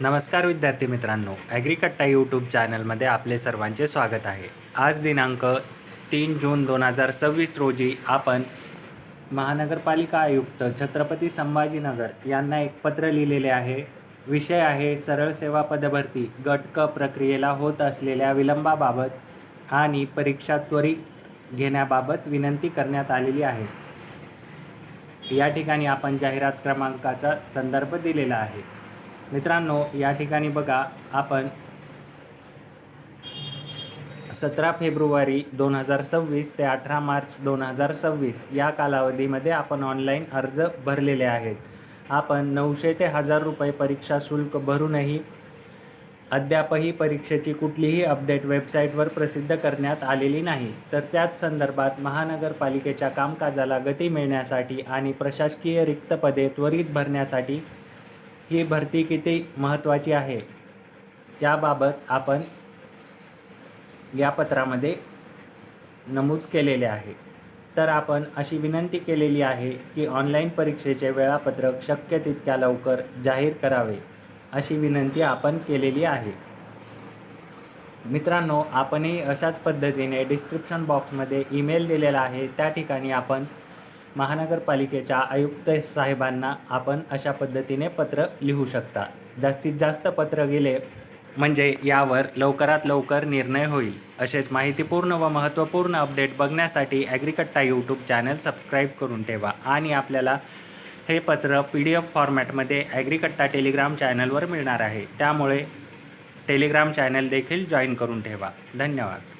नमस्कार विद्यार्थी मित्रांनो, ॲग्रिकट्टा यूट्यूब चॅनलमध्ये आपले सर्वांचे स्वागत आहे। आज दिनांक 3 जून 2026 रोजी आपण महानगरपालिका आयुक्त छत्रपती संभाजीनगर यांना एक पत्र लिहिलेले आहे। विषय आहे सरळ सेवा पदभरती गट क प्रक्रियेला होत असलेल्या विलंबाबाबत आणि परीक्षा त्वरित घेण्याबाबत विनंती करण्यात आलेली आहे। या ठिकाणी आपण जाहिरात क्रमांकाचा संदर्भ दिलेला आहे। मित्रांनो, या ठिकाणी बघा, आपण 17 फेब्रुवारी 2026 ते 18 मार्च 2026 या कालावधीमध्ये आपण ऑनलाईन अर्ज भरलेले आहेत। आपण 900 ते 1000 रुपये परीक्षा शुल्क भरूनही अद्यापही परीक्षेची कुठलीही अपडेट वेबसाईटवर प्रसिद्ध करण्यात आलेली नाही। तर त्याच संदर्भात महानगरपालिकेच्या कामकाजाला गती मिळण्यासाठी आणि प्रशासकीय रिक्त पदे त्वरित भरण्यासाठी ही भरती किती महत्त्वाची आहे याबाबत आपण या पत्रामध्ये नमूद केलेले आहे। तर आपण अशी विनंती केलेली आहे की ऑनलाईन परीक्षेचे वेळापत्रक शक्य तितक्या लवकर जाहीर करावे, अशी विनंती आपण केलेली आहे। मित्रांनो, आपणही अशाच पद्धतीने डिस्क्रिप्शन बॉक्समध्ये ईमेल दिलेला आहे, त्या ठिकाणी आपण महानगरपालिकेच्या आयुक्त साहेबांना आपण अशा पद्धतीने पत्र लिहू शकता। जास्तीत जास्त पत्र गेले म्हणजे यावर लवकरात लवकर निर्णय होईल। असेच माहितीपूर्ण व महत्त्वपूर्ण अपडेट बघण्यासाठी ॲग्रिकट्टा यूट्यूब चॅनल सबस्क्राईब करून ठेवा आणि आपल्याला हे पत्र PDF फॉर्मॅटमध्ये ॲग्रिकट्टा टेलिग्राम चॅनलवर मिळणार आहे, त्यामुळे टेलिग्राम चॅनल देखील जॉईन करून ठेवा। धन्यवाद।